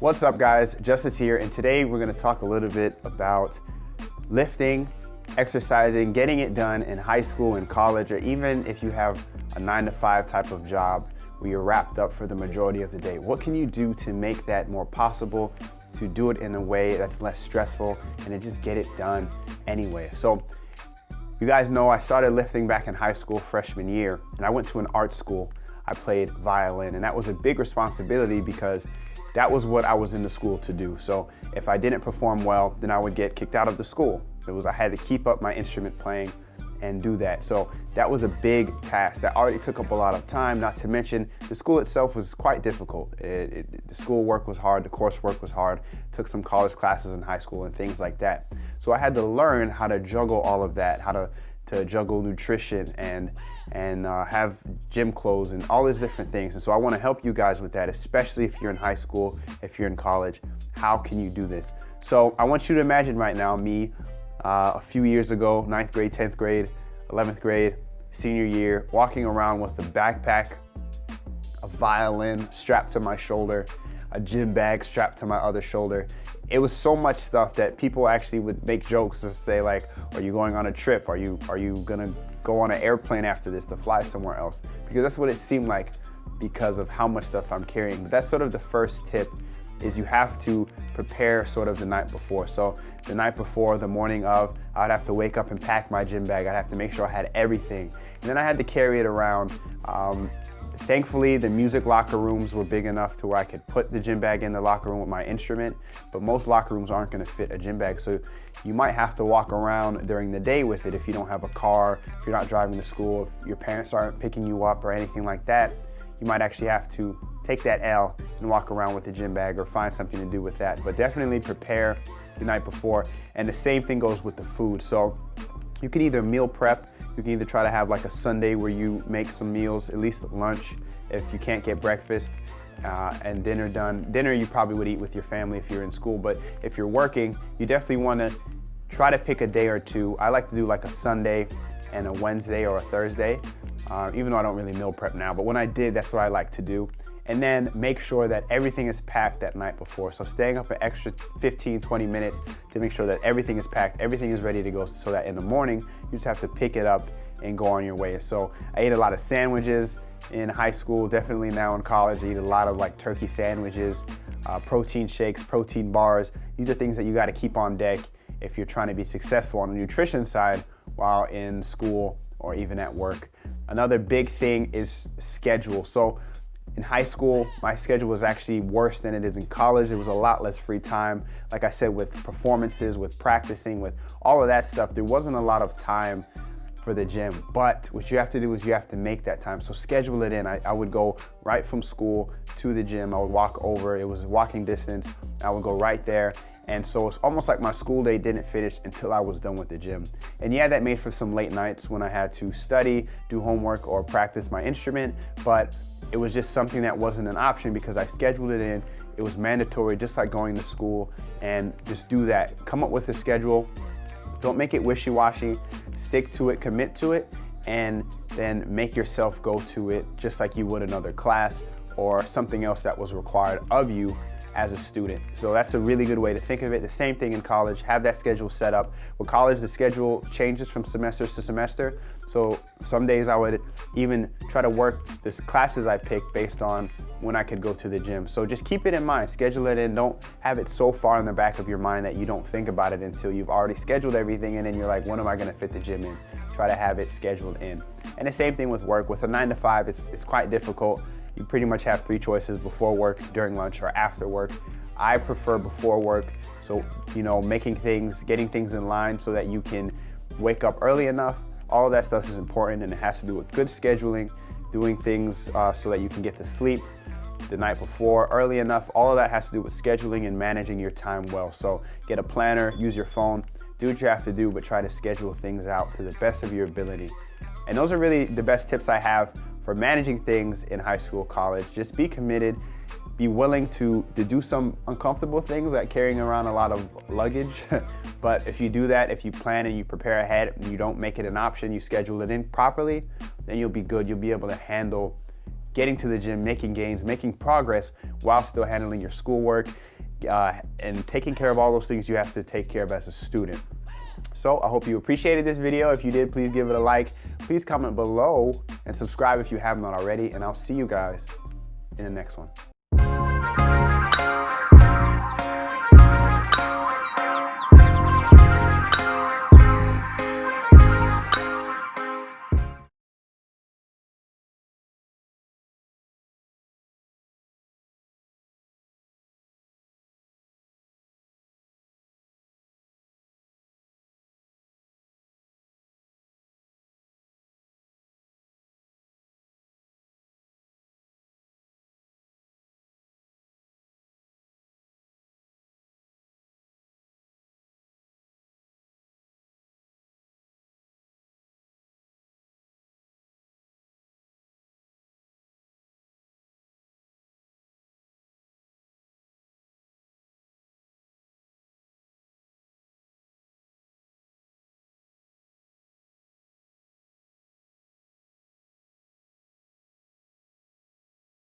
What's up, guys? Justice here, and today we're going to talk a little bit about lifting, exercising, getting it done in high school and college, or even if you have a 9-to-5 type of job where you're wrapped up for the majority of the day. What can you do to make that more possible, to do it in a way that's less stressful, and to just get it done anyway? So you guys know I started lifting back in high school freshman year, and I went to an art school. I played violin, and that was a big responsibility because that was what I was in the school to do. So if I didn't perform well, then I would get kicked out of the school. I had to keep up my instrument playing and do that. So that was a big task that already took up a lot of time, not to mention the school itself was quite difficult. The school work was hard, the coursework was hard, took some college classes in high school and things like that. So I had to learn how to juggle all of that, how to juggle nutrition and have gym clothes and all these different things. And so I want to help you guys with that, especially if you're in high school, if you're in college. How can you do this? So I want you to imagine right now me a few years ago, 9th grade, 10th grade, 11th grade, senior year, walking around with a backpack, a violin strapped to my shoulder, a gym bag strapped to my other shoulder. It was so much stuff that people actually would make jokes to say like, are you going on a trip? Are you gonna go on an airplane after this to fly somewhere else? Because that's what it seemed like because of how much stuff I'm carrying. But that's sort of the first tip, is you have to prepare sort of the night before. So the night before, the morning of, I'd have to wake up and pack my gym bag. I'd have to make sure I had everything. And then I had to carry it around. Thankfully, the music locker rooms were big enough to where I could put the gym bag in the locker room with my instrument, but most locker rooms aren't gonna fit a gym bag. So you might have to walk around during the day with it if you don't have a car, if you're not driving to school, if your parents aren't picking you up or anything like that. You might actually have to take that L and walk around with the gym bag or find something to do with that. But definitely prepare the night before. And the same thing goes with the food. So you can either meal prep. You can either try to have like a Sunday where you make some meals, at least lunch, if you can't get breakfast and dinner done. Dinner you probably would eat with your family if you're in school, but if you're working, you definitely want to try to pick a day or two. I like to do like a Sunday and a Wednesday or a Thursday, even though I don't really meal prep now, but when I did, that's what I like to do. And then make sure that everything is packed that night before. So staying up an extra 15, 20 minutes to make sure that everything is packed, everything is ready to go, so that in the morning, you just have to pick it up and go on your way. So I ate a lot of sandwiches in high school, definitely now in college. I eat a lot of like turkey sandwiches, protein shakes, protein bars. These are things that you gotta keep on deck if you're trying to be successful on the nutrition side while in school or even at work. Another big thing is schedule. So in high school, my schedule was actually worse than it is in college. It was a lot less free time. Like I said, with performances, with practicing, with all of that stuff, there wasn't a lot of time for the gym. But what you have to do is you have to make that time. So schedule it in. I would go right from school to the gym. I would walk over. It was walking distance. I would go right there. And so it's almost like my school day didn't finish until I was done with the gym. And yeah, that made for some late nights when I had to study, do homework, or practice my instrument, but it was just something that wasn't an option because I scheduled it in. It was mandatory, just like going to school, and just do that. Come up with a schedule. Don't make it wishy-washy. Stick to it, commit to it, and then make yourself go to it just like you would another class or something else that was required of you as a student. So that's a really good way to think of it. The same thing in college, have that schedule set up. With college, the schedule changes from semester to semester. So some days I would even try to work the classes I picked based on when I could go to the gym. So just keep it in mind, schedule it in. Don't have it so far in the back of your mind that you don't think about it until you've already scheduled everything and then you're like, when am I gonna fit the gym in? Try to have it scheduled in. And the same thing with work. With a 9-to-5, it's quite difficult. You pretty much have 3 choices: before work, during lunch, or after work. I prefer before work. So, getting things in line so that you can wake up early enough. All of that stuff is important, and it has to do with good scheduling, doing things so that you can get to sleep the night before early enough. All of that has to do with scheduling and managing your time well. So get a planner, use your phone, do what you have to do, but try to schedule things out to the best of your ability. And those are really the best tips I have for managing things in high school, college. Just be committed, be willing to do some uncomfortable things like carrying around a lot of luggage. But if you do that, if you plan and you prepare ahead and you don't make it an option, you schedule it in properly, then you'll be good. You'll be able to handle getting to the gym, making gains, making progress while still handling your schoolwork and taking care of all those things you have to take care of as a student. So I hope you appreciated this video. If you did, please give it a like. Please comment below and subscribe if you haven't already. And I'll see you guys in the next one.